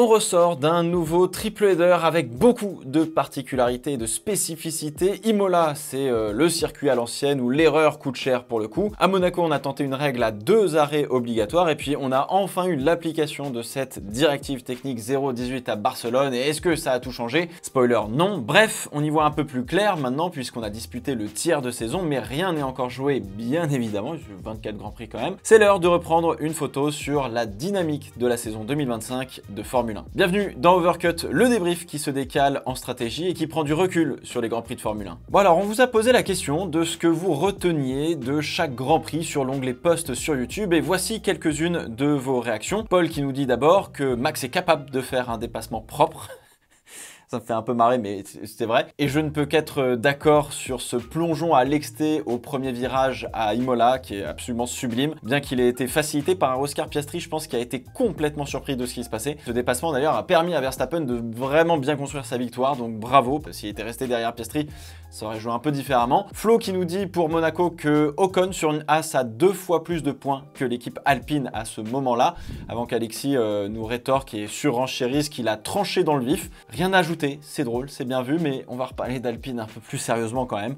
On ressort d'un nouveau triple header avec beaucoup de particularités et de spécificités. Imola, c'est le circuit à l'ancienne où l'erreur coûte cher pour le coup. À Monaco, on a tenté une règle à 2 arrêts obligatoires et puis on a enfin eu l'application de cette directive technique 0-18 à Barcelone. Et est-ce que ça a tout changé? Spoiler, non. Bref, on y voit un peu plus clair maintenant puisqu'on a disputé le tiers de saison, mais rien n'est encore joué, bien évidemment. 24 Grands Prix quand même. C'est l'heure de reprendre une photo sur la dynamique de la saison 2025 de Formule 1. Bienvenue dans Overcut, le débrief qui se décale en stratégie et qui prend du recul sur les Grands Prix de Formule 1. Bon alors, on vous a posé la question de ce que vous reteniez de chaque Grand Prix sur l'onglet post sur YouTube et voici quelques-unes de vos réactions. Paul qui nous dit d'abord que Max est capable de faire un dépassement propre. Ça me fait un peu marrer, mais c'est vrai. Et je ne peux qu'être d'accord sur ce plongeon à l'exté au premier virage à Imola, qui est absolument sublime. Bien qu'il ait été facilité par un Oscar Piastri, je pense qu'il a été complètement surpris de ce qui se passait. Ce dépassement d'ailleurs a permis à Verstappen de vraiment bien construire sa victoire, donc bravo. S'il était resté derrière Piastri, ça aurait joué un peu différemment. Flo qui nous dit pour Monaco que Ocon sur une As a 2 fois plus de points que l'équipe Alpine à ce moment-là, avant qu'Alexis nous rétorque et surenchérisse qu'il a tranché dans le vif. Rien à ajouter. C'est drôle, c'est bien vu, mais on va reparler d'Alpine un peu plus sérieusement quand même.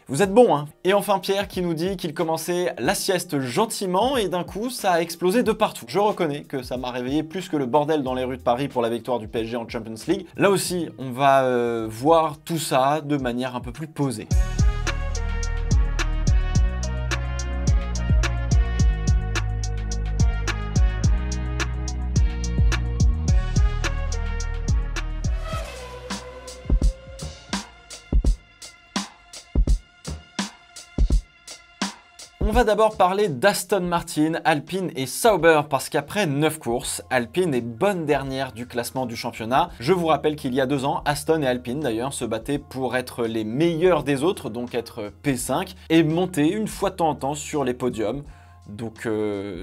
Vous êtes bon, hein? Et enfin Pierre qui nous dit qu'il commençait la sieste gentiment et d'un coup ça a explosé de partout. Je reconnais que ça m'a réveillé plus que le bordel dans les rues de Paris pour la victoire du PSG en Champions League. Là aussi, on va voir tout ça de manière un peu plus posée. On va d'abord parler d'Aston Martin, Alpine et Sauber parce qu'après 9 courses, Alpine est bonne dernière du classement du championnat. Je vous rappelle qu'il y a 2 ans, Aston et Alpine d'ailleurs se battaient pour être les meilleurs des autres, donc être P5, et monter une fois de temps en temps sur les podiums. Donc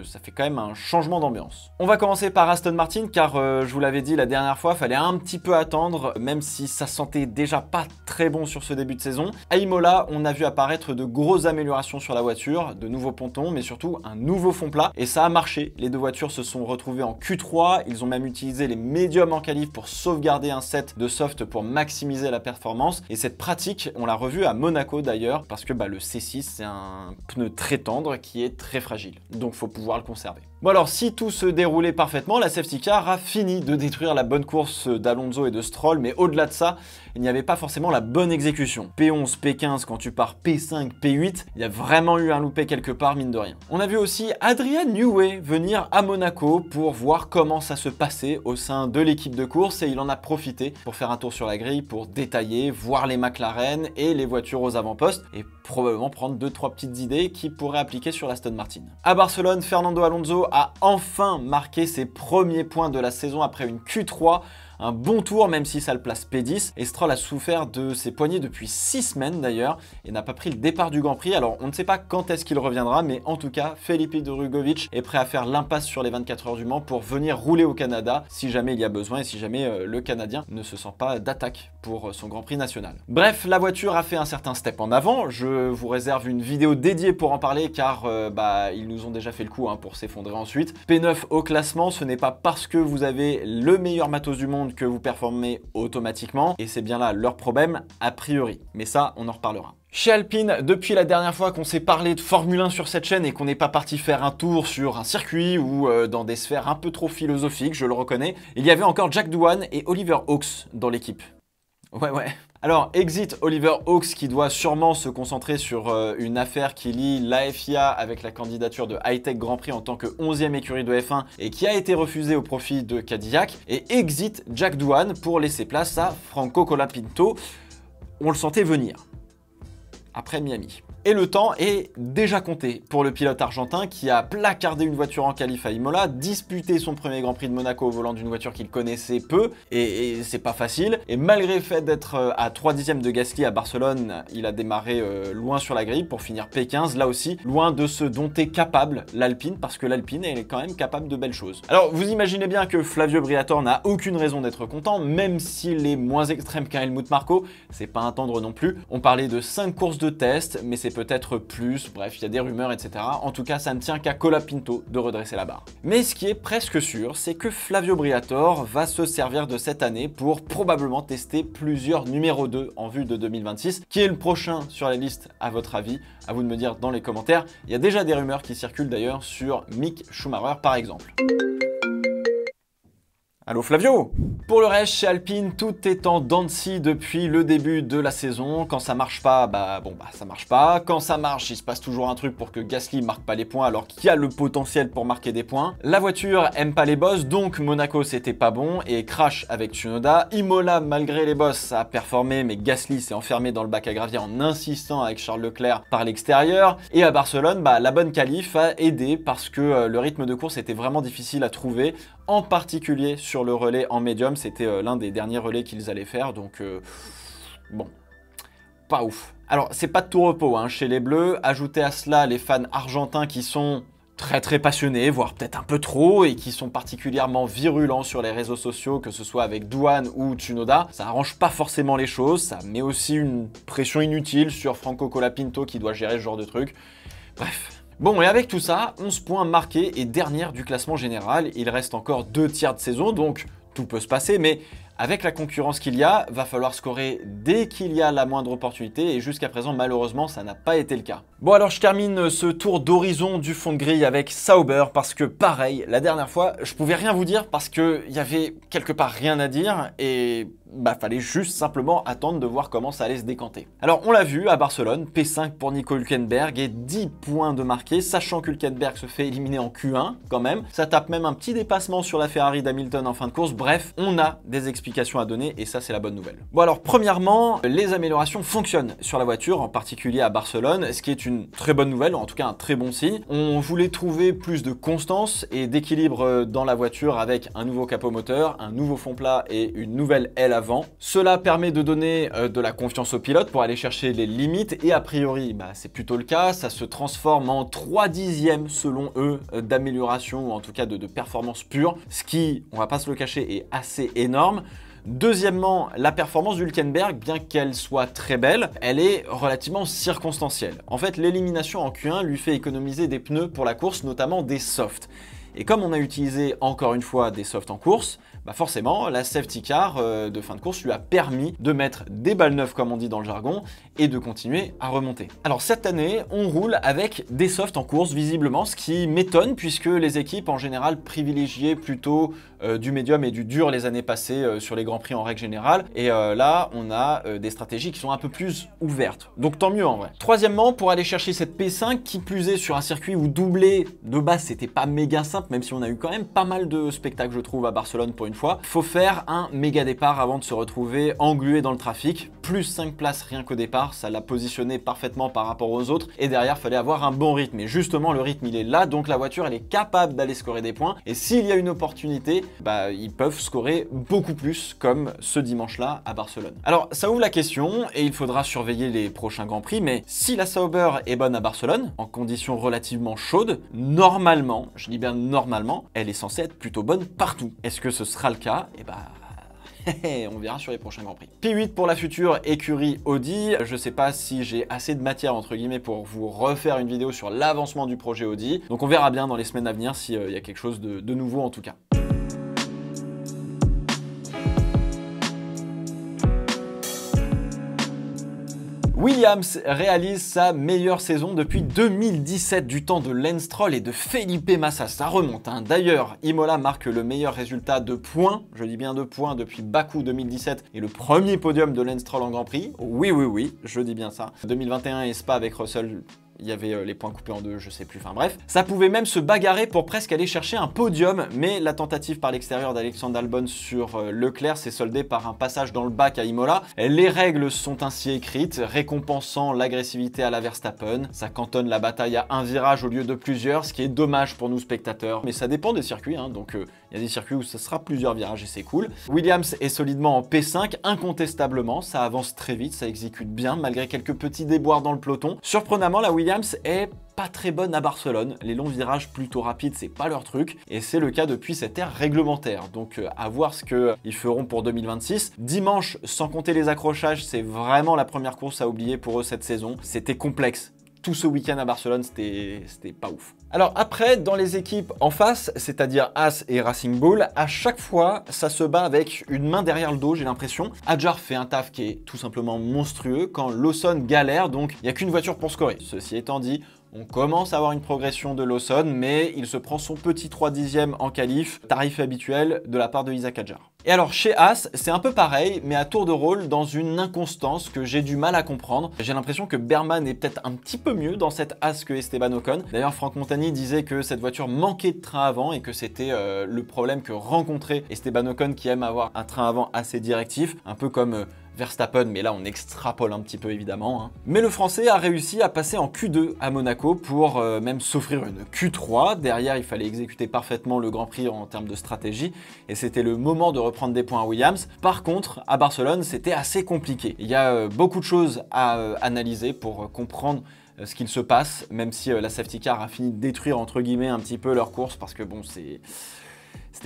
ça fait quand même un changement d'ambiance. On va commencer par Aston Martin car je vous l'avais dit la dernière fois, fallait un petit peu attendre même si ça sentait déjà pas très bon sur ce début de saison. À Imola, on a vu apparaître de grosses améliorations sur la voiture, de nouveaux pontons mais surtout un nouveau fond plat et ça a marché. Les 2 voitures se sont retrouvées en Q3, ils ont même utilisé les médiums en qualif pour sauvegarder un set de soft pour maximiser la performance et cette pratique, on l'a revu à Monaco d'ailleurs parce que le C6 c'est un pneu très tendre qui est très fragile. Donc faut pouvoir le conserver. Bon alors si tout se déroulait parfaitement, la safety car a fini de détruire la bonne course d'Alonso et de Stroll, mais au-delà de ça, il n'y avait pas forcément la bonne exécution. P11, P15, quand tu pars P5, P8, il y a vraiment eu un loupé quelque part, mine de rien. On a vu aussi Adrian Newey venir à Monaco pour voir comment ça se passait au sein de l'équipe de course et il en a profité pour faire un tour sur la grille, pour détailler, voir les McLaren et les voitures aux avant-postes et probablement prendre 2-3 petites idées qu'il pourrait appliquer sur l'Aston Martin. À Barcelone, Fernando Alonso a enfin marqué ses premiers points de la saison après une Q3. Un bon tour même si ça le place P10 et Stroll a souffert de ses poignets depuis 6 semaines d'ailleurs et n'a pas pris le départ du Grand Prix. Alors on ne sait pas quand est-ce qu'il reviendra mais en tout cas Felipe Drugovich est prêt à faire l'impasse sur les 24 heures du Mans pour venir rouler au Canada si jamais il y a besoin et si jamais le Canadien ne se sent pas d'attaque pour son Grand Prix national. Bref, la voiture a fait un certain step en avant. Je vous réserve une vidéo dédiée pour en parler car ils nous ont déjà fait le coup pour s'effondrer ensuite. P9 au classement, ce n'est pas parce que vous avez le meilleur matos du monde que vous performez automatiquement et c'est bien là leur problème a priori, mais ça on en reparlera. Chez Alpine, depuis la dernière fois qu'on s'est parlé de Formule 1 sur cette chaîne et qu'on n'est pas parti faire un tour sur un circuit ou dans des sphères un peu trop philosophiques, je le reconnais, il y avait encore Jack Doohan et Oliver Hawks dans l'équipe. Ouais. Alors, exit Oliver Hawks qui doit sûrement se concentrer sur une affaire qui lie l'AFIA avec la candidature de Hightech Grand Prix en tant que 11e écurie de F1 et qui a été refusée au profit de Cadillac. Et exit Jack Doohan pour laisser place à Franco Colapinto. On le sentait venir. Après Miami. Et le temps est déjà compté pour le pilote argentin qui a placardé une voiture en qualif à Imola, disputé son premier Grand Prix de Monaco au volant d'une voiture qu'il connaissait peu, et c'est pas facile. Et malgré le fait d'être à 3 dixièmes de Gasly à Barcelone, il a démarré loin sur la grille pour finir P15, là aussi, loin de ce dont est capable l'Alpine, parce que l'Alpine elle est quand même capable de belles choses. Alors vous imaginez bien que Flavio Briatore n'a aucune raison d'être content, même s'il est moins extrême qu'un Helmut Marko, c'est pas un tendre non plus. On parlait de 5 courses de test, mais c'est peut-être plus, bref, il y a des rumeurs, etc. En tout cas, ça ne tient qu'à Colapinto de redresser la barre. Mais ce qui est presque sûr, c'est que Flavio Briatore va se servir de cette année pour probablement tester plusieurs numéro 2 en vue de 2026. Qui est le prochain sur la liste à votre avis? À vous de me dire dans les commentaires. Il y a déjà des rumeurs qui circulent d'ailleurs sur Mick Schumacher par exemple. Allô Flavio? Pour le reste, chez Alpine, tout est en dents de scie depuis le début de la saison. Quand ça marche pas, ça marche pas. Quand ça marche, il se passe toujours un truc pour que Gasly marque pas les points alors qu'il y a le potentiel pour marquer des points. La voiture aime pas les bosses, donc Monaco c'était pas bon et crash avec Tsunoda. Imola, malgré les bosses, ça a performé, mais Gasly s'est enfermé dans le bac à gravier en insistant avec Charles Leclerc par l'extérieur. Et à Barcelone, la bonne qualif a aidé parce que le rythme de course était vraiment difficile à trouver, en particulier sur le relais en médium. C'était l'un des derniers relais qu'ils allaient faire, donc bon, pas ouf. Alors, c'est pas de tout repos hein, chez les Bleus. Ajoutez à cela les fans argentins qui sont très passionnés, voire peut-être un peu trop, et qui sont particulièrement virulents sur les réseaux sociaux, que ce soit avec Douane ou Tsunoda. Ça arrange pas forcément les choses, ça met aussi une pression inutile sur Franco Colapinto qui doit gérer ce genre de truc. Bref. Bon, et avec tout ça, 11 points marqués et dernière du classement général. Il reste encore 2 tiers de saison, donc tout peut se passer, mais avec la concurrence qu'il y a, va falloir scorer dès qu'il y a la moindre opportunité, et jusqu'à présent, malheureusement, ça n'a pas été le cas. Bon, alors je termine ce tour d'horizon du fond de grille avec Sauber, parce que pareil, la dernière fois, je pouvais rien vous dire parce qu'il y avait quelque part rien à dire, et fallait juste simplement attendre de voir comment ça allait se décanter. Alors on l'a vu à Barcelone, P5 pour Nico Hülkenberg et 10 points de marqué, sachant qu'Hülkenberg se fait éliminer en Q1 quand même. Ça tape même un petit dépassement sur la Ferrari d'Hamilton en fin de course. Bref, on a des explications à donner et ça c'est la bonne nouvelle. Bon alors premièrement, les améliorations fonctionnent sur la voiture, en particulier à Barcelone, ce qui est une très bonne nouvelle, en tout cas un très bon signe. On voulait trouver plus de constance et d'équilibre dans la voiture avec un nouveau capot moteur, un nouveau fond plat et une nouvelle aile avant. Cela permet de donner de la confiance au pilote pour aller chercher les limites et a priori, c'est plutôt le cas, ça se transforme en 3 dixièmes selon eux d'amélioration ou en tout cas de performance pure, ce qui, on va pas se le cacher, est assez énorme. Deuxièmement, la performance d'Hülkenberg, bien qu'elle soit très belle, elle est relativement circonstancielle. En fait, l'élimination en Q1 lui fait économiser des pneus pour la course, notamment des softs. Et comme on a utilisé encore une fois des softs en course, forcément, la safety car de fin de course lui a permis de mettre des balles neuves, comme on dit dans le jargon, et de continuer à remonter. Alors cette année, on roule avec des softs en course, visiblement, ce qui m'étonne, puisque les équipes en général privilégiaient plutôt du médium et du dur les années passées sur les Grands Prix en règle générale. Et là, on a des stratégies qui sont un peu plus ouvertes. Donc tant mieux en vrai. Troisièmement, pour aller chercher cette P5, qui plus est sur un circuit où doubler de base, c'était pas méga simple, même si on a eu quand même pas mal de spectacles, je trouve, à Barcelone pour une fois. Faut faire un méga départ avant de se retrouver englué dans le trafic. Plus 5 places rien qu'au départ, ça l'a positionné parfaitement par rapport aux autres. Et derrière, fallait avoir un bon rythme. Et justement, le rythme, il est là, donc la voiture, elle est capable d'aller scorer des points. Et s'il y a une opportunité, ils peuvent scorer beaucoup plus, comme ce dimanche-là à Barcelone. Alors, ça ouvre la question, et il faudra surveiller les prochains Grands Prix, mais si la Sauber est bonne à Barcelone, en conditions relativement chaudes, normalement, je dis bien normalement, elle est censée être plutôt bonne partout. Est-ce que ce sera le cas? On verra sur les prochains Grands Prix. P8 pour la future écurie Audi. Je sais pas si j'ai assez de matière entre guillemets pour vous refaire une vidéo sur l'avancement du projet Audi. Donc on verra bien dans les semaines à venir s'il y a quelque chose de nouveau en tout cas. Williams réalise sa meilleure saison depuis 2017 du temps de Lance Stroll et de Felipe Massa. Ça remonte. D'ailleurs, Imola marque le meilleur résultat de points, je dis bien de points, depuis Bakou 2017 et le premier podium de Lance Stroll en Grand Prix. Oui, je dis bien ça. 2021 et Spa avec Russell. Il y avait les points coupés en deux, je sais plus, enfin bref. Ça pouvait même se bagarrer pour presque aller chercher un podium, mais la tentative par l'extérieur d'Alexander Albon sur Leclerc s'est soldée par un passage dans le bac à Imola. Les règles sont ainsi écrites, récompensant l'agressivité à la Verstappen. Ça cantonne la bataille à un virage au lieu de plusieurs, ce qui est dommage pour nous spectateurs. Mais ça dépend des circuits, donc il y a des circuits où ce sera plusieurs virages et c'est cool. Williams est solidement en P5, incontestablement, ça avance très vite, ça exécute bien, malgré quelques petits déboires dans le peloton. Surprenamment, la Williams est pas très bonne à Barcelone. Les longs virages plutôt rapides, c'est pas leur truc. Et c'est le cas depuis cette ère réglementaire. Donc à voir ce qu'ils feront pour 2026. Dimanche, sans compter les accrochages, c'est vraiment la première course à oublier pour eux cette saison. C'était complexe. tout ce week-end à Barcelone, c'était pas ouf. Alors après, dans les équipes en face, c'est-à-dire Haas et Racing Bull, à chaque fois, ça se bat avec une main derrière le dos, j'ai l'impression. Hadjar fait un taf qui est tout simplement monstrueux quand Lawson galère, donc il n'y a qu'une voiture pour scorer. Ceci étant dit, on commence à avoir une progression de Lawson, mais il se prend son petit 3/10 en qualif, tarif habituel de la part de Isack Hadjar. Et alors chez Haas, c'est un peu pareil, mais à tour de rôle dans une inconstance que j'ai du mal à comprendre. J'ai l'impression que Berman est peut-être un petit peu mieux dans cette Haas que Esteban Ocon. D'ailleurs, Franck Montagny disait que cette voiture manquait de train avant et que c'était le problème que rencontrait Esteban Ocon qui aime avoir un train avant assez directif, un peu comme Verstappen, mais là on extrapole un petit peu évidemment. Hein. Mais le Français a réussi à passer en Q2 à Monaco pour même s'offrir une Q3. Derrière, il fallait exécuter parfaitement le Grand Prix en termes de stratégie et c'était le moment de reprendre des points à Williams. Par contre, à Barcelone, c'était assez compliqué. Il y a beaucoup de choses à analyser pour comprendre ce qu'il se passe, même si la safety car a fini de détruire entre guillemets un petit peu leur course parce que bon, c'était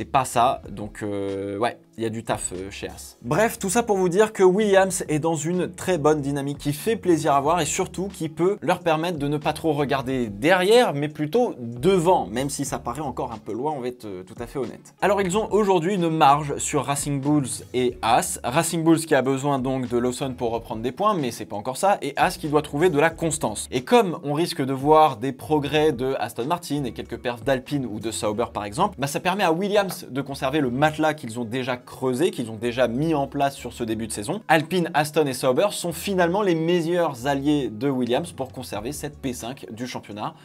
pas ça, donc ouais, il y a du taf chez Haas. Bref, tout ça pour vous dire que Williams est dans une très bonne dynamique qui fait plaisir à voir et surtout qui peut leur permettre de ne pas trop regarder derrière, mais plutôt devant, même si ça paraît encore un peu loin, on va être tout à fait honnête. Alors ils ont aujourd'hui une marge sur Racing Bulls et Haas. Racing Bulls qui a besoin donc de Lawson pour reprendre des points, mais c'est pas encore ça, et Haas qui doit trouver de la constance. Et comme on risque de voir des progrès de Aston Martin et quelques perfs d'Alpine ou de Sauber par exemple, bah ça permet à Williams de conserver le matelas qu'ils ont déjà creusé, qu'ils ont déjà mis en place sur ce début de saison. Alpine, Aston et Sauber sont finalement les meilleurs alliés de Williams pour conserver cette P5 du championnat,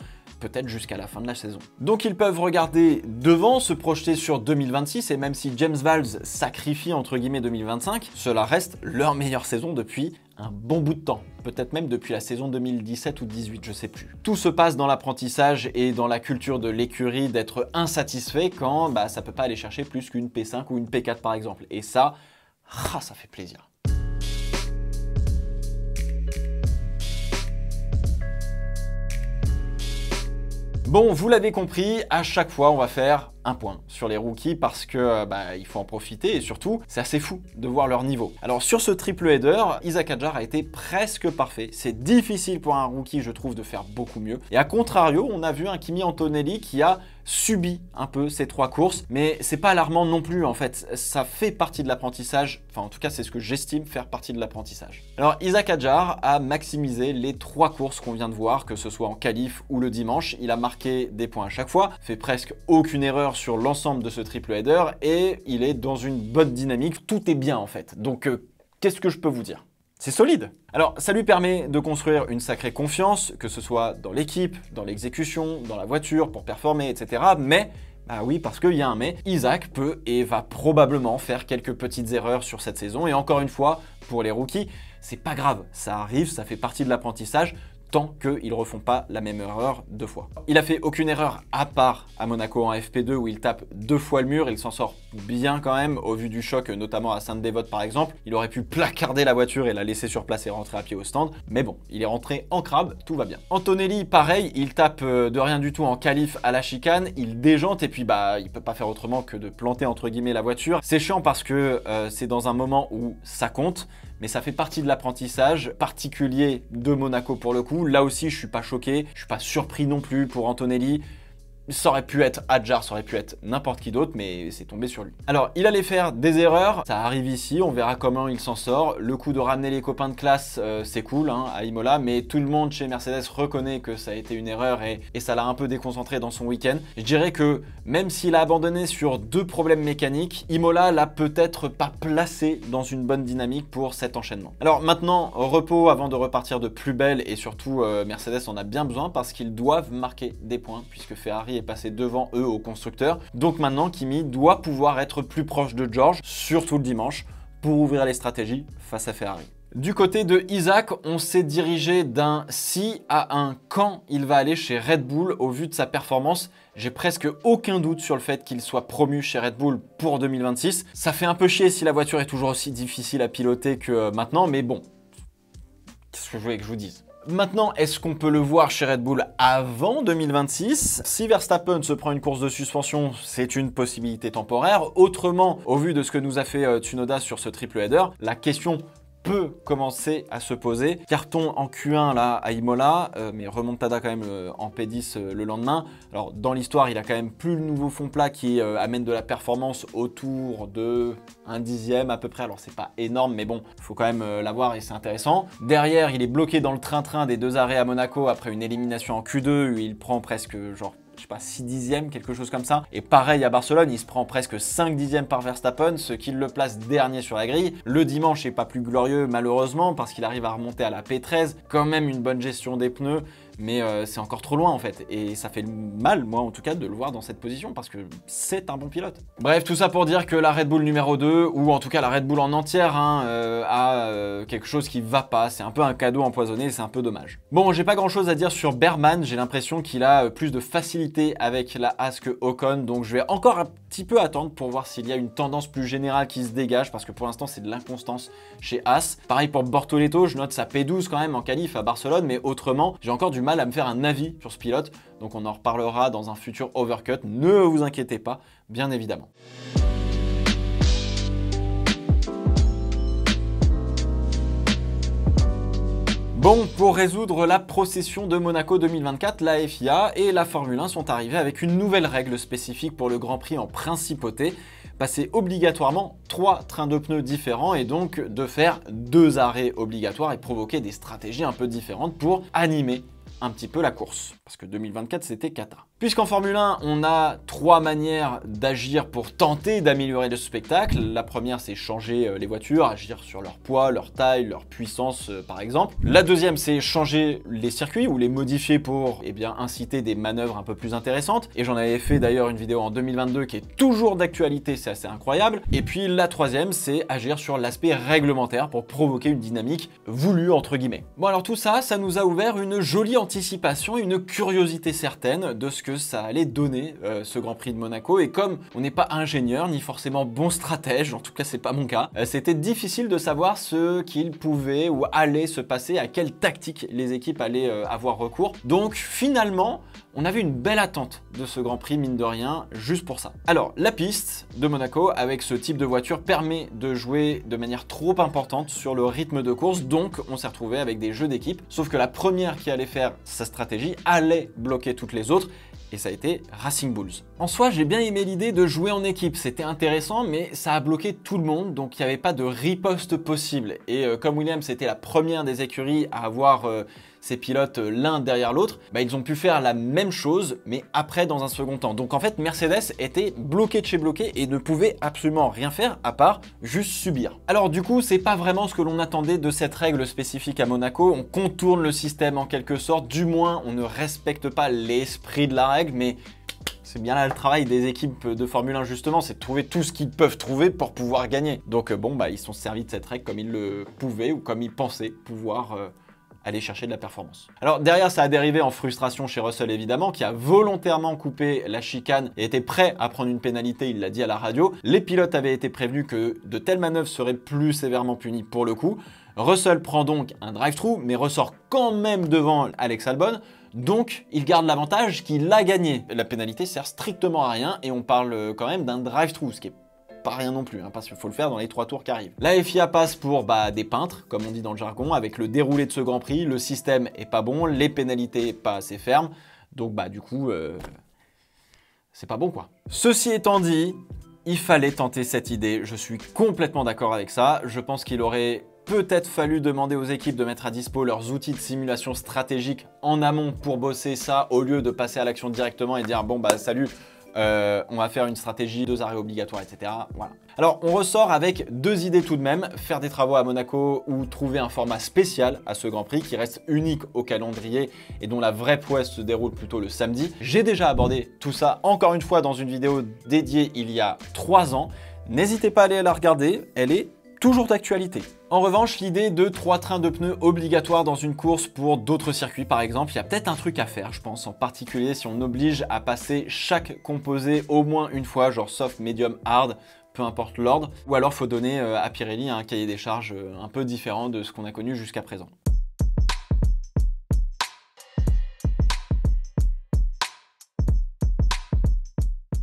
peut-être jusqu'à la fin de la saison. Donc ils peuvent regarder devant, se projeter sur 2026 et même si James Vowles sacrifie entre guillemets 2025, cela reste leur meilleure saison depuis un bon bout de temps, peut-être même depuis la saison 2017 ou 2018, je sais plus. Tout se passe dans l'apprentissage et dans la culture de l'écurie d'être insatisfait quand ça peut pas aller chercher plus qu'une P5 ou une P4 par exemple. Et ça, ça fait plaisir. Bon, vous l'avez compris, à chaque fois on va faire un point sur les rookies parce que il faut en profiter et surtout c'est assez fou de voir leur niveau. Alors sur ce triple header, Isack Hadjar a été presque parfait. C'est difficile pour un rookie je trouve de faire beaucoup mieux. Et à contrario, on a vu un Kimi Antonelli qui a subi un peu ces 3 courses, mais c'est pas alarmant non plus en fait, ça fait partie de l'apprentissage, enfin en tout cas c'est ce que j'estime faire partie de l'apprentissage. Alors Isack Hadjar a maximisé les 3 courses qu'on vient de voir, que ce soit en qualif ou le dimanche, il a marqué des points à chaque fois, fait presque aucune erreur sur l'ensemble de ce triple header et il est dans une bonne dynamique, tout est bien en fait. Donc qu'est-ce que je peux vous dire ? C'est solide. Alors, ça lui permet de construire une sacrée confiance, que ce soit dans l'équipe, dans l'exécution, dans la voiture, pour performer, etc. Mais, oui, parce qu'il y a un mais, Isack peut et va probablement faire quelques petites erreurs sur cette saison. Et encore une fois, pour les rookies, c'est pas grave. Ça arrive, ça fait partie de l'apprentissage, tant qu'ils ne refont pas la même erreur 2 fois. Il a fait aucune erreur à part à Monaco en FP2 où il tape 2 fois le mur, il s'en sort bien quand même au vu du choc, notamment à Sainte-Dévote par exemple. Il aurait pu placarder la voiture et la laisser sur place et rentrer à pied au stand, mais bon, il est rentré en crabe, tout va bien. Antonelli, pareil, il tape de rien du tout en qualif à la chicane, il déjante et puis il peut pas faire autrement que de planter entre guillemets la voiture. C'est chiant parce que c'est dans un moment où ça compte, mais ça fait partie de l'apprentissage particulier de Monaco pour le coup. Là aussi, je suis pas choqué, je suis pas surpris non plus pour Antonelli. Ça aurait pu être Hadjar, ça aurait pu être n'importe qui d'autre, mais c'est tombé sur lui. Alors, il allait faire des erreurs, ça arrive ici, on verra comment il s'en sort. Le coup de ramener les copains de classe, c'est cool à Imola, mais tout le monde chez Mercedes reconnaît que ça a été une erreur et ça l'a un peu déconcentré dans son week-end. Je dirais que même s'il a abandonné sur 2 problèmes mécaniques, Imola l'a peut-être pas placé dans une bonne dynamique pour cet enchaînement. Alors maintenant, repos avant de repartir de plus belle et surtout Mercedes en a bien besoin parce qu'ils doivent marquer des points puisque Ferrari est passé devant eux au constructeur. Donc maintenant, Kimi doit pouvoir être plus proche de George, surtout le dimanche, pour ouvrir les stratégies face à Ferrari. Du côté de Isack, on s'est dirigé d'un si à un quand il va aller chez Red Bull au vu de sa performance. J'ai presque aucun doute sur le fait qu'il soit promu chez Red Bull pour 2026. Ça fait un peu chier si la voiture est toujours aussi difficile à piloter que maintenant, mais bon, qu'est-ce que je voulais que je vous dise ? Maintenant, est-ce qu'on peut le voir chez Red Bull avant 2026 ? Si Verstappen se prend une course de suspension, c'est une possibilité temporaire. Autrement, au vu de ce que nous a fait Tsunoda sur ce triple header, la question peut commencer à se poser. Carton en Q1 là à Imola, mais remontada quand même en P10 le lendemain. Alors dans l'histoire, il a quand même plus le nouveau fond plat qui amène de la performance autour de 1/10 à peu près. Alors c'est pas énorme, mais bon, il faut quand même l'avoir et c'est intéressant. Derrière, il est bloqué dans le train-train des 2 arrêts à Monaco après une élimination en Q2 où il prend presque genre, je sais pas, 6/10, quelque chose comme ça. Et pareil à Barcelone, il se prend presque 5/10 par Verstappen, ce qui le place dernier sur la grille. Le dimanche n'est pas plus glorieux malheureusement parce qu'il arrive à remonter à la P13. Quand même une bonne gestion des pneus, mais c'est encore trop loin en fait. Et ça fait mal, moi en tout cas, de le voir dans cette position parce que c'est un bon pilote. Bref, tout ça pour dire que la Red Bull numéro 2, ou en tout cas la Red Bull en entière, a quelque chose qui va pas. C'est un peu un cadeau empoisonné, c'est un peu dommage. Bon, j'ai pas grand chose à dire sur Berman. J'ai l'impression qu'il a plus de facilité avec la Haas que Ocon, donc je vais encore un petit peu attendre pour voir s'il y a une tendance plus générale qui se dégage parce que pour l'instant c'est de l'inconstance chez Haas. Pareil pour Bortoleto, je note sa P12 quand même en qualif à Barcelone, mais autrement j'ai encore du mal à me faire un avis sur ce pilote, donc on en reparlera dans un futur overcut, ne vous inquiétez pas, bien évidemment. Bon, pour résoudre la procession de Monaco 2024, la FIA et la Formule 1 sont arrivés avec une nouvelle règle spécifique pour le Grand Prix en principauté, passer obligatoirement 3 trains de pneus différents et donc de faire 2 arrêts obligatoires et provoquer des stratégies un peu différentes pour animer un petit peu la course, parce que 2024 c'était cata. Puisqu'en Formule 1, on a 3 manières d'agir pour tenter d'améliorer le spectacle. La première, c'est changer les voitures, agir sur leur poids, leur taille, leur puissance par exemple. La deuxième, c'est changer les circuits ou les modifier pour inciter des manœuvres un peu plus intéressantes. Et j'en avais fait d'ailleurs une vidéo en 2022 qui est toujours d'actualité, c'est assez incroyable. Et puis la troisième, c'est agir sur l'aspect réglementaire pour provoquer une dynamique voulue entre guillemets. Bon alors tout ça, ça nous a ouvert une jolie anticipation, une curiosité certaine de ce que ça allait donner ce Grand Prix de Monaco. Et comme on n'est pas ingénieur ni forcément bon stratège, en tout cas c'est pas mon cas, c'était difficile de savoir ce qu'il pouvait ou allait se passer, à quelle tactique les équipes allaient avoir recours. Donc finalement, on avait une belle attente de ce Grand Prix, mine de rien, juste pour ça. Alors, la piste de Monaco, avec ce type de voiture, permet de jouer de manière trop importante sur le rythme de course, donc on s'est retrouvé avec des jeux d'équipe, sauf que la première qui allait faire sa stratégie allait bloquer toutes les autres, et ça a été Racing Bulls. En soi, j'ai bien aimé l'idée de jouer en équipe, c'était intéressant, mais ça a bloqué tout le monde, donc il n'y avait pas de riposte possible. Et comme Williams c'était la première des écuries à avoir ces pilotes l'un derrière l'autre, ils ont pu faire la même chose, mais après dans un second temps. Donc en fait, Mercedes était bloqué de chez bloqué et ne pouvait absolument rien faire à part juste subir. Alors du coup, c'est pas vraiment ce que l'on attendait de cette règle spécifique à Monaco. On contourne le système en quelque sorte, du moins on ne respecte pas l'esprit de la règle, mais c'est bien là le travail des équipes de Formule 1 justement, c'est de trouver tout ce qu'ils peuvent trouver pour pouvoir gagner. Donc ils se sont servis de cette règle comme ils le pouvaient ou comme ils pensaient pouvoir aller chercher de la performance. Alors derrière, ça a dérivé en frustration chez Russell évidemment, qui a volontairement coupé la chicane et était prêt à prendre une pénalité, il l'a dit à la radio. Les pilotes avaient été prévenus que de telles manœuvres seraient plus sévèrement punies pour le coup. Russell prend donc un drive-thru, mais ressort quand même devant Alex Albon. Donc, il garde l'avantage qu'il a gagné. La pénalité sert strictement à rien et on parle quand même d'un drive-thru, ce qui est pas rien non plus, parce qu'il faut le faire dans les 3 tours qui arrivent. La FIA passe pour des peintres, comme on dit dans le jargon, avec le déroulé de ce Grand Prix. Le système est pas bon, les pénalités pas assez fermes. Donc du coup, c'est pas bon quoi. Ceci étant dit, il fallait tenter cette idée. Je suis complètement d'accord avec ça. Je pense qu'il aurait peut-être fallu demander aux équipes de mettre à dispo leurs outils de simulation stratégique en amont pour bosser ça, au lieu de passer à l'action directement et dire bon salut, on va faire une stratégie, 2 arrêts obligatoires, etc. Voilà. Alors on ressort avec 2 idées tout de même, faire des travaux à Monaco ou trouver un format spécial à ce Grand Prix qui reste unique au calendrier et dont la vraie prouesse se déroule plutôt le samedi. J'ai déjà abordé tout ça encore une fois dans une vidéo dédiée il y a 3 ans. N'hésitez pas à aller la regarder, elle est toujours d'actualité. En revanche, l'idée de 3 trains de pneus obligatoires dans une course pour d'autres circuits par exemple, il y a peut-être un truc à faire, je pense, en particulier si on oblige à passer chaque composé au moins une fois, genre soft, medium, hard, peu importe l'ordre, ou alors faut donner à Pirelli un cahier des charges un peu différent de ce qu'on a connu jusqu'à présent.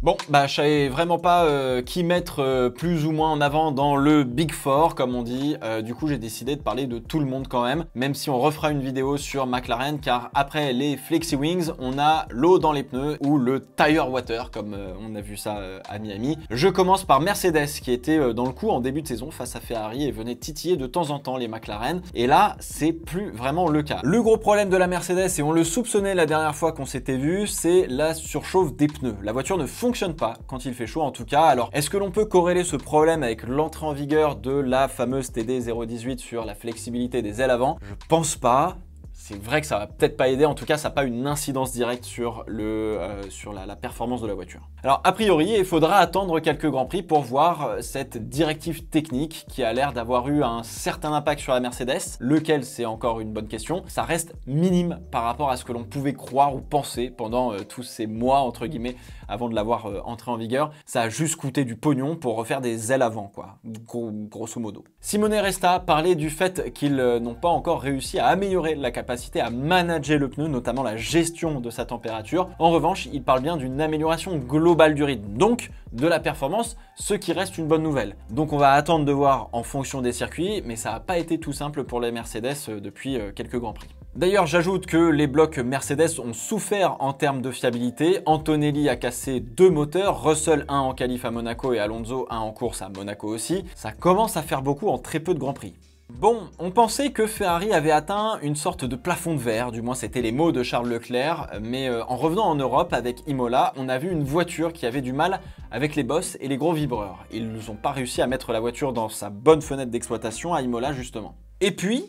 Bon, bah je savais vraiment pas qui mettre plus ou moins en avant dans le Big Four, comme on dit. Du coup, j'ai décidé de parler de tout le monde quand même si on refera une vidéo sur McLaren, car après les Flexi Wings, on a l'eau dans les pneus ou le Tire Water, comme on a vu ça à Miami. Je commence par Mercedes, qui était dans le coup en début de saison face à Ferrari et venait titiller de temps en temps les McLaren. Et là, c'est plus vraiment le cas. Le gros problème de la Mercedes, et on le soupçonnait la dernière fois qu'on s'était vu, c'est la surchauffe des pneus. La voiture ne fonctionne pas quand il fait chaud en tout cas. Alors, est-ce que l'on peut corréler ce problème avec l'entrée en vigueur de la fameuse TD 018 sur la flexibilité des ailes avant? Je pense pas. C'est vrai que ça va peut-être pas aider, en tout cas ça n'a pas une incidence directe sur, la performance de la voiture. Alors a priori, il faudra attendre quelques Grands Prix pour voir cette directive technique qui a l'air d'avoir eu un certain impact sur la Mercedes. Lequel, c'est encore une bonne question. Ça reste minime par rapport à ce que l'on pouvait croire ou penser pendant tous ces mois, entre guillemets, avant de l'avoir entré en vigueur. Ça a juste coûté du pognon pour refaire des ailes avant, quoi, grosso modo. Simone Resta parlait du fait qu'ils n'ont pas encore réussi à améliorer la capacité à manager le pneu, notamment la gestion de sa température. En revanche, il parle bien d'une amélioration globale du rythme, donc de la performance, ce qui reste une bonne nouvelle. Donc on va attendre de voir en fonction des circuits, mais ça n'a pas été tout simple pour les Mercedes depuis quelques Grands Prix. D'ailleurs, j'ajoute que les blocs Mercedes ont souffert en termes de fiabilité. Antonelli a cassé 2 moteurs, Russell 1 en qualif à Monaco et Alonso 1 en course à Monaco aussi. Ça commence à faire beaucoup en très peu de Grands Prix. Bon, on pensait que Ferrari avait atteint une sorte de plafond de verre, du moins c'était les mots de Charles Leclerc, mais en revenant en Europe avec Imola, on a vu une voiture qui avait du mal avec les bosses et les gros vibreurs. Ils n'ont pas réussi à mettre la voiture dans sa bonne fenêtre d'exploitation à Imola justement. Et puis,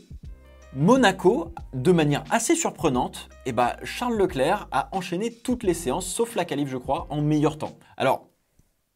Monaco, de manière assez surprenante, Charles Leclerc a enchaîné toutes les séances, sauf la qualif je crois, en meilleur temps. Alors,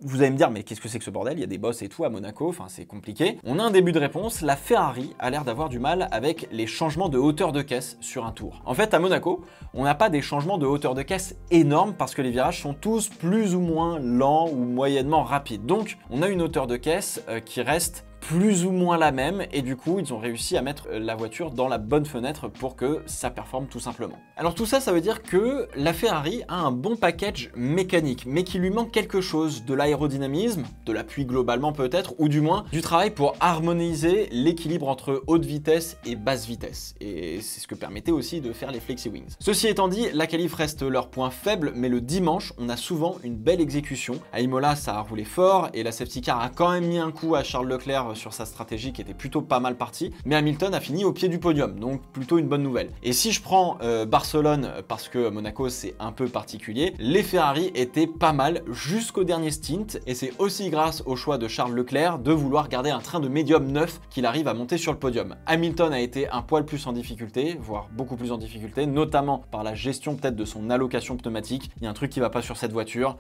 vous allez me dire, mais qu'est-ce que c'est que ce bordel? Il y a des bosses et tout à Monaco, enfin c'est compliqué. On a un début de réponse, la Ferrari a l'air d'avoir du mal avec les changements de hauteur de caisse sur un tour. En fait, à Monaco, on n'a pas des changements de hauteur de caisse énormes parce que les virages sont tous plus ou moins lents ou moyennement rapides. Donc, on a une hauteur de caisse qui reste plus ou moins la même et du coup ils ont réussi à mettre la voiture dans la bonne fenêtre pour que ça performe tout simplement. Alors tout ça, ça veut dire que la Ferrari a un bon package mécanique mais qu'il lui manque quelque chose, de l'aérodynamisme, de l'appui globalement peut-être, ou du moins du travail pour harmoniser l'équilibre entre haute vitesse et basse vitesse, et c'est ce que permettait aussi de faire les Flexi Wings. Ceci étant dit, la qualif reste leur point faible, mais le dimanche on a souvent une belle exécution. À Imola ça a roulé fort et la safety car a quand même mis un coup à Charles Leclerc sur sa stratégie qui était plutôt pas mal partie, mais Hamilton a fini au pied du podium, donc plutôt une bonne nouvelle. Et si je prends Barcelone, parce que Monaco c'est un peu particulier, les Ferrari étaient pas mal jusqu'au dernier stint, et c'est aussi grâce au choix de Charles Leclerc de vouloir garder un train de médium neuf qu'il arrive à monter sur le podium. Hamilton a été un poil plus en difficulté, voire beaucoup plus en difficulté, notamment par la gestion peut-être de son allocation pneumatique. Il y a un truc qui va pas sur cette voiture,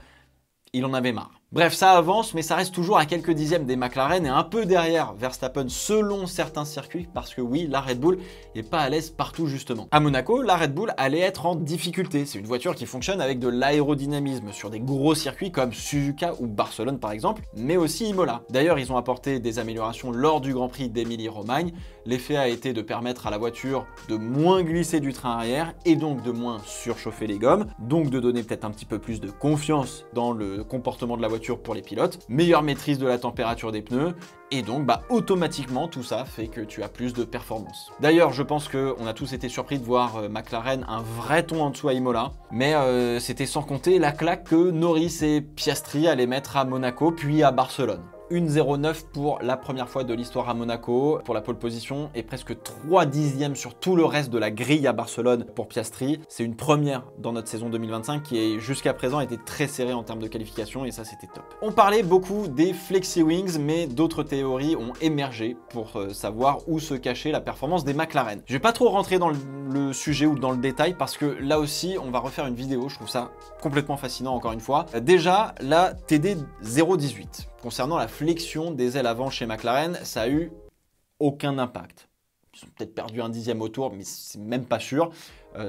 il en avait marre. Bref, ça avance, mais ça reste toujours à quelques dixièmes des McLaren et un peu derrière Verstappen selon certains circuits, parce que oui, la Red Bull n'est pas à l'aise partout justement. À Monaco, la Red Bull allait être en difficulté. C'est une voiture qui fonctionne avec de l'aérodynamisme sur des gros circuits comme Suzuka ou Barcelone par exemple, mais aussi Imola. D'ailleurs, ils ont apporté des améliorations lors du Grand Prix d'Émilie-Romagne. L'effet a été de permettre à la voiture de moins glisser du train arrière et donc de moins surchauffer les gommes, donc de donner peut-être un petit peu plus de confiance dans le comportement de la voiture pour les pilotes, meilleure maîtrise de la température des pneus, et donc automatiquement tout ça fait que tu as plus de performance. D'ailleurs, je pense qu'on a tous été surpris de voir McLaren un vrai ton en dessous à Imola, mais c'était sans compter la claque que Norris et Piastri allaient mettre à Monaco puis à Barcelone. 1,09 pour la première fois de l'histoire à Monaco pour la pole position et presque 3 dixièmes sur tout le reste de la grille à Barcelone pour Piastri. C'est une première dans notre saison 2025 qui jusqu'à présent été très serrée en termes de qualification et ça c'était top. On parlait beaucoup des Flexi Wings, mais d'autres théories ont émergé pour savoir où se cachait la performance des McLaren. Je vais pas trop rentrer dans le sujet ou dans le détail parce que là aussi on va refaire une vidéo, je trouve ça complètement fascinant encore une fois. Déjà la TD 018. Concernant la flexion des ailes avant chez McLaren, ça a eu aucun impact. Ils ont peut-être perdu un dixième au tour, mais c'est même pas sûr.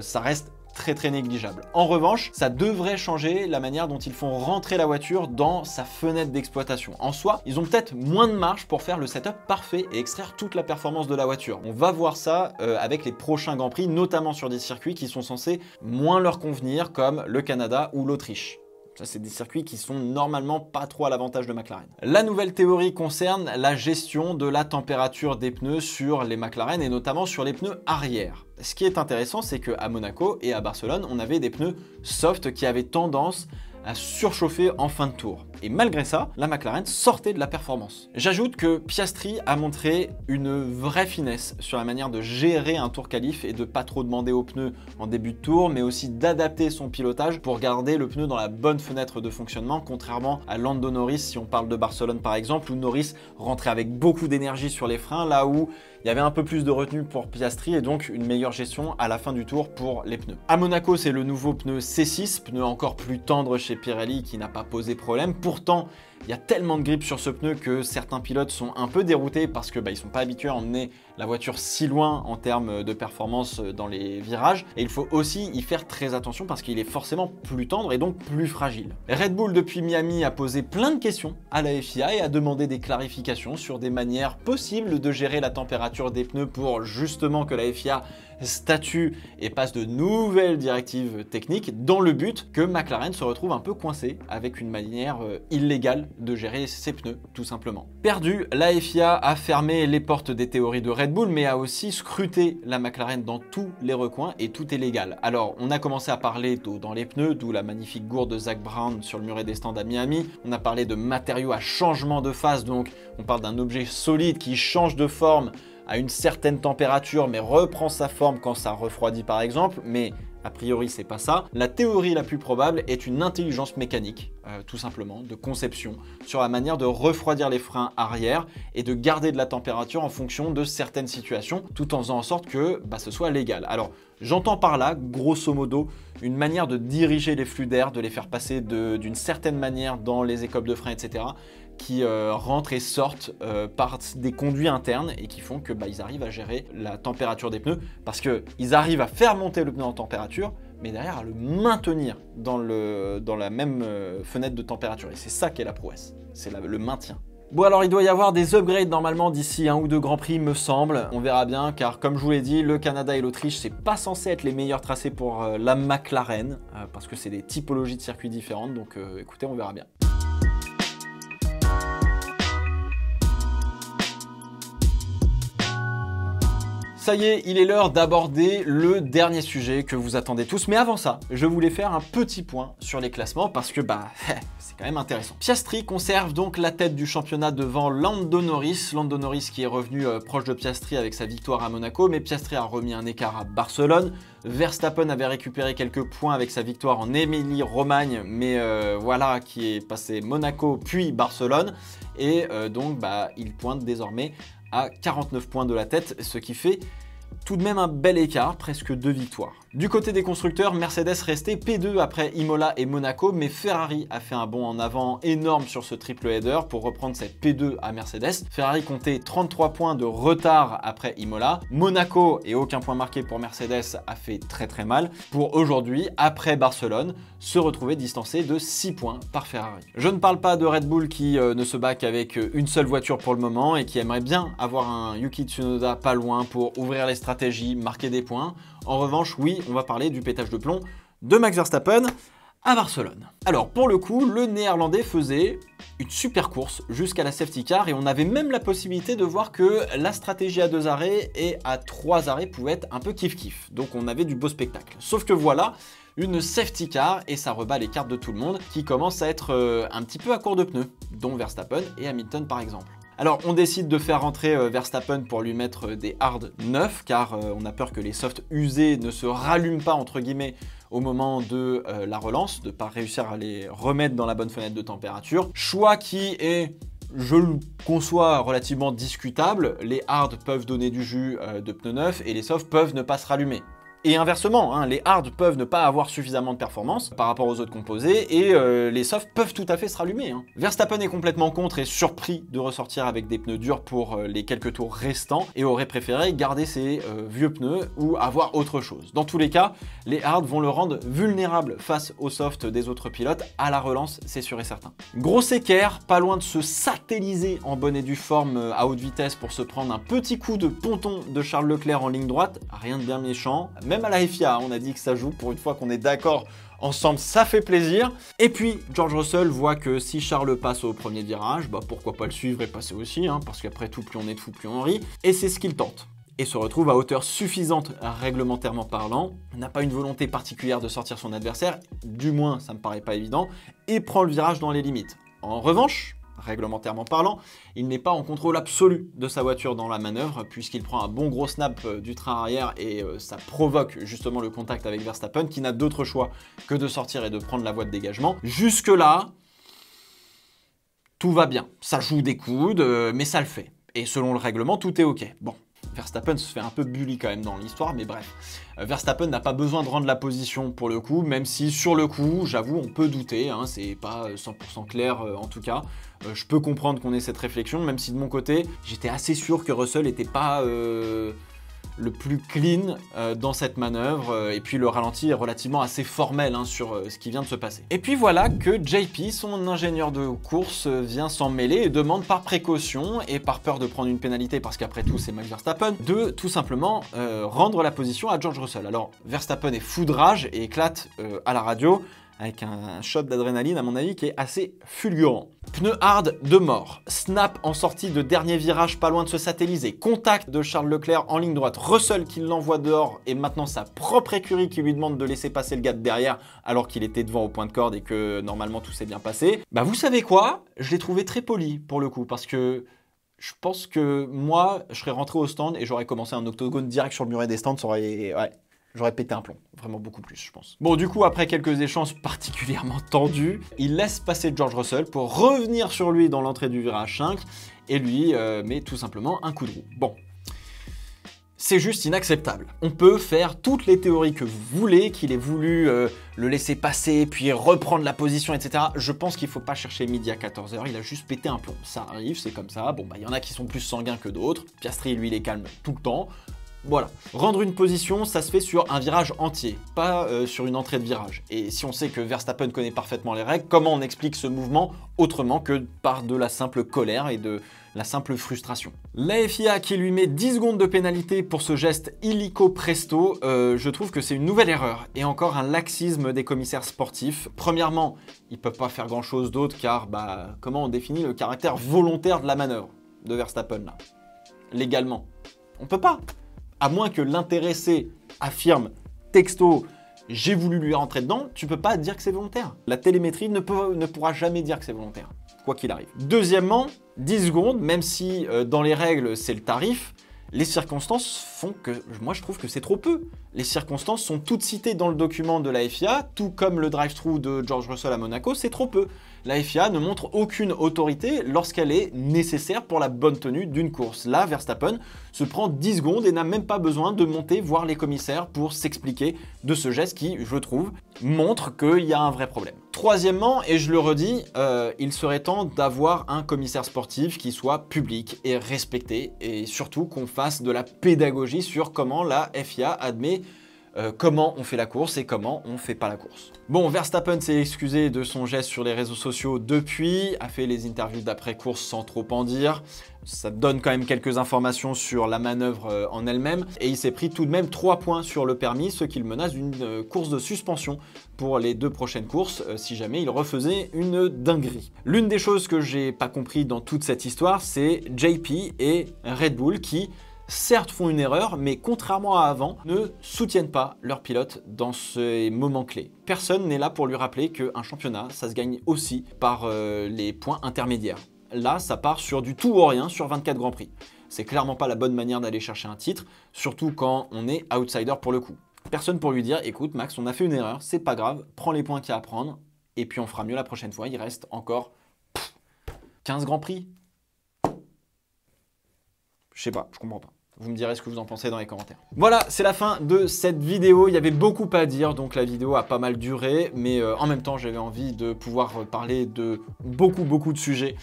Ça reste très négligeable. En revanche, ça devrait changer la manière dont ils font rentrer la voiture dans sa fenêtre d'exploitation. En soi, ils ont peut-être moins de marge pour faire le setup parfait et extraire toute la performance de la voiture. On va voir ça avec les prochains Grands Prix, notamment sur des circuits qui sont censés moins leur convenir, comme le Canada ou l'Autriche. Ça, c'est des circuits qui sont normalement pas trop à l'avantage de McLaren. La nouvelle théorie concerne la gestion de la température des pneus sur les McLaren et notamment sur les pneus arrière. Ce qui est intéressant, c'est qu'à Monaco et à Barcelone, on avait des pneus soft qui avaient tendance à surchauffer en fin de tour. Et malgré ça, la McLaren sortait de la performance. J'ajoute que Piastri a montré une vraie finesse sur la manière de gérer un tour qualif et de pas trop demander aux pneus en début de tour, mais aussi d'adapter son pilotage pour garder le pneu dans la bonne fenêtre de fonctionnement, contrairement à Lando Norris, si on parle de Barcelone par exemple, où Norris rentrait avec beaucoup d'énergie sur les freins, là où il y avait un peu plus de retenue pour Piastri et donc une meilleure gestion à la fin du tour pour les pneus. À Monaco, c'est le nouveau pneu C6, pneu encore plus tendre chez Pirelli qui n'a pas posé problème. Pourtant, il y a tellement de grippe sur ce pneu que certains pilotes sont un peu déroutés parce que ils sont pas habitués à emmener la voiture si loin en termes de performance dans les virages. Et il faut aussi y faire très attention parce qu'il est forcément plus tendre et donc plus fragile. Red Bull depuis Miami a posé plein de questions à la FIA et a demandé des clarifications sur des manières possibles de gérer la température des pneus pour justement que la FIA statue et passe de nouvelles directives techniques dans le but que McLaren se retrouve un peu coincé avec une manière illégale de gérer ses pneus, tout simplement. Perdu, la FIA a fermé les portes des théories de Red Bull, mais a aussi scruté la McLaren dans tous les recoins et tout est légal. Alors, on a commencé à parler d'eau dans les pneus, d'où la magnifique gourde de Zak Brown sur le muret des stands à Miami. On a parlé de matériaux à changement de phase, donc on parle d'un objet solide qui change de forme à une certaine température, mais reprend sa forme quand ça refroidit par exemple, mais a priori c'est pas ça. La théorie la plus probable est une intelligence mécanique, tout simplement, de conception, sur la manière de refroidir les freins arrière et de garder de la température en fonction de certaines situations, tout en faisant en sorte que ce soit légal. Alors, j'entends par là, grosso modo, une manière de diriger les flux d'air, de les faire passer d'une certaine manière dans les écopes de frein, etc., qui rentrent et sortent par des conduits internes et qui font que ils arrivent à gérer la température des pneus parce qu'ils arrivent à faire monter le pneu en température, mais derrière à le maintenir dans la même fenêtre de température. Et c'est ça qui est la prouesse, c'est le maintien. Bon alors il doit y avoir des upgrades normalement d'ici 1 ou 2 grands prix me semble, on verra bien car comme je vous l'ai dit, le Canada et l'Autriche c'est pas censé être les meilleurs tracés pour la McLaren parce que c'est des typologies de circuits différentes, donc écoutez on verra bien. Ça y est, il est l'heure d'aborder le dernier sujet que vous attendez tous. Mais avant ça, je voulais faire un petit point sur les classements parce que c'est quand même intéressant. Piastri conserve donc la tête du championnat devant Lando Norris. Lando Norris qui est revenu proche de Piastri avec sa victoire à Monaco, mais Piastri a remis un écart à Barcelone. Verstappen avait récupéré quelques points avec sa victoire en Émilie-Romagne, mais voilà, qui est passé Monaco puis Barcelone. Et donc il pointe désormais à 49 points de la tête, ce qui fait tout de même un bel écart, presque 2 victoires. Du côté des constructeurs, Mercedes restait P2 après Imola et Monaco, mais Ferrari a fait un bond en avant énorme sur ce triple header pour reprendre cette P2 à Mercedes. Ferrari comptait 33 points de retard après Imola. Monaco, et aucun point marqué pour Mercedes, a fait très mal pour aujourd'hui, après Barcelone, se retrouver distancé de 6 points par Ferrari. Je ne parle pas de Red Bull qui ne se bat qu'avec une seule voiture pour le moment et qui aimerait bien avoir un Yuki Tsunoda pas loin pour ouvrir les stratégies, marquer des points. En revanche, oui, on va parler du pétage de plomb de Max Verstappen à Barcelone. Alors pour le coup, le néerlandais faisait une super course jusqu'à la safety car et on avait même la possibilité de voir que la stratégie à 2 arrêts et à 3 arrêts pouvait être un peu kiff-kiff. Donc on avait du beau spectacle. Sauf que voilà, une safety car et ça rebat les cartes de tout le monde qui commence à être un petit peu à court de pneus, dont Verstappen et Hamilton par exemple. Alors on décide de faire rentrer Verstappen pour lui mettre des hards neufs car on a peur que les softs usés ne se rallument pas entre guillemets au moment de la relance, de ne pas réussir à les remettre dans la bonne fenêtre de température. Choix qui est, je le conçois, relativement discutable. Les hards peuvent donner du jus de pneus neufs et les softs peuvent ne pas se rallumer. Et inversement, les hards peuvent ne pas avoir suffisamment de performance par rapport aux autres composés et les softs peuvent tout à fait se rallumer. Verstappen est complètement contre et surpris de ressortir avec des pneus durs pour les quelques tours restants et aurait préféré garder ses vieux pneus ou avoir autre chose. Dans tous les cas, les hards vont le rendre vulnérable face aux softs des autres pilotes à la relance, c'est sûr et certain. Gros équerre, pas loin de se satelliser en bonne et due forme à haute vitesse pour se prendre un petit coup de ponton de Charles Leclerc en ligne droite, rien de bien méchant. Même à la FIA, on a dit que ça joue pour une fois qu'on est d'accord Ensemble, ça fait plaisir. Et puis, George Russell voit que si Charles passe au premier virage, bah pourquoi pas le suivre et passer aussi, hein, parce qu'après tout, plus on est de fou, plus on rit. Et c'est ce qu'il tente. Et se retrouve à hauteur suffisante réglementairement parlant, n'a pas une volonté particulière de sortir son adversaire, du moins ça me paraît pas évident, et prend le virage dans les limites. En revanche, réglementairement parlant, il n'est pas en contrôle absolu de sa voiture dans la manœuvre, puisqu'il prend un bon gros snap du train arrière et ça provoque justement le contact avec Verstappen, qui n'a d'autre choix que de sortir et de prendre la voie de dégagement. Jusque-là, tout va bien. Ça joue des coudes, mais ça le fait. Et selon le règlement, tout est ok. Bon. Verstappen se fait un peu bully quand même dans l'histoire, mais bref. Verstappen n'a pas besoin de rendre la position pour le coup, même si sur le coup, j'avoue, on peut douter, hein, c'est pas 100% clair en tout cas. Je peux comprendre qu'on ait cette réflexion, même si de mon côté, j'étais assez sûr que Russell n'était pas le plus clean dans cette manœuvre, et puis le ralenti est relativement assez formel hein, sur ce qui vient de se passer. Et puis voilà que JP, son ingénieur de course, vient s'en mêler et demande par précaution et par peur de prendre une pénalité, parce qu'après tout c'est Max Verstappen, de tout simplement rendre la position à George Russell. Alors Verstappen est fou de rage et éclate à la radio, avec un shot d'adrénaline à mon avis qui est assez fulgurant. Pneu hard de mort, snap en sortie de dernier virage pas loin de se satelliser, contact de Charles Leclerc en ligne droite, Russell qui l'envoie dehors et maintenant sa propre écurie qui lui demande de laisser passer le gars de derrière alors qu'il était devant au point de corde et que normalement tout s'est bien passé. Bah vous savez quoi? Je l'ai trouvé très poli pour le coup parce que je pense que moi je serais rentré au stand et j'aurais commencé un octogone direct sur le muret des stands, ça aurait... Ouais. J'aurais pété un plomb, vraiment beaucoup plus, je pense. Bon, du coup, après quelques échanges particulièrement tendus, il laisse passer George Russell pour revenir sur lui dans l'entrée du virage 5 et lui met tout simplement un coup de roue. Bon, c'est juste inacceptable. On peut faire toutes les théories que vous voulez, qu'il ait voulu le laisser passer, puis reprendre la position, etc. Je pense qu'il ne faut pas chercher midi à 14h, il a juste pété un plomb. Ça arrive, c'est comme ça. Bon, bah, il y en a qui sont plus sanguins que d'autres. Piastri, lui, il est calme tout le temps. Voilà. Rendre une position, ça se fait sur un virage entier, pas sur une entrée de virage. Et si on sait que Verstappen connaît parfaitement les règles, comment on explique ce mouvement autrement que par de la simple colère et de la simple frustration? La FIA qui lui met 10 secondes de pénalité pour ce geste illico presto, je trouve que c'est une nouvelle erreur et encore un laxisme des commissaires sportifs. Premièrement, ils peuvent pas faire grand chose d'autre car bah, comment on définit le caractère volontaire de la manœuvre de Verstappen là? Légalement, on peut pas. À moins que l'intéressé affirme texto « j'ai voulu lui rentrer dedans », tu peux pas dire que c'est volontaire. La télémétrie ne pourra jamais dire que c'est volontaire, quoi qu'il arrive. Deuxièmement, 10 secondes, même si dans les règles c'est le tarif, les circonstances font que, moi je trouve que c'est trop peu. Les circonstances sont toutes citées dans le document de la FIA, tout comme le drive-thru de George Russell à Monaco, c'est trop peu. La FIA ne montre aucune autorité lorsqu'elle est nécessaire pour la bonne tenue d'une course. Là, Verstappen se prend 10 secondes et n'a même pas besoin de monter voir les commissaires pour s'expliquer de ce geste qui, je trouve, montre qu'il y a un vrai problème. Troisièmement, et je le redis, il serait temps d'avoir un commissaire sportif qui soit public et respecté et surtout qu'on fasse de la pédagogie sur comment la FIA admet comment on fait la course et comment on fait pas la course. Bon, Verstappen s'est excusé de son geste sur les réseaux sociaux depuis, a fait les interviews d'après-course sans trop en dire. Ça donne quand même quelques informations sur la manœuvre en elle-même et il s'est pris tout de même 3 points sur le permis, ce qui le menace d'une course de suspension pour les 2 prochaines courses si jamais il refaisait une dinguerie. L'une des choses que j'ai pas compris dans toute cette histoire, c'est JP et Red Bull qui certes font une erreur, mais contrairement à avant, ne soutiennent pas leur pilote dans ces moments clés. Personne n'est là pour lui rappeler qu'un championnat, ça se gagne aussi par les points intermédiaires. Là, ça part sur du tout ou rien sur 24 Grands Prix. C'est clairement pas la bonne manière d'aller chercher un titre, surtout quand on est outsider pour le coup. Personne pour lui dire, écoute Max, on a fait une erreur, c'est pas grave, prends les points qu'il y a à prendre, et puis on fera mieux la prochaine fois, il reste encore 15 Grands Prix. Je sais pas, je comprends pas. Vous me direz ce que vous en pensez dans les commentaires. Voilà, c'est la fin de cette vidéo. Il y avait beaucoup à dire, donc la vidéo a pas mal duré. Mais en même temps, j'avais envie de pouvoir parler de beaucoup de sujets.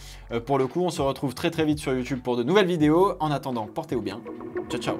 Pour le coup, on se retrouve très vite sur YouTube pour de nouvelles vidéos. En attendant, portez-vous bien. Ciao, ciao.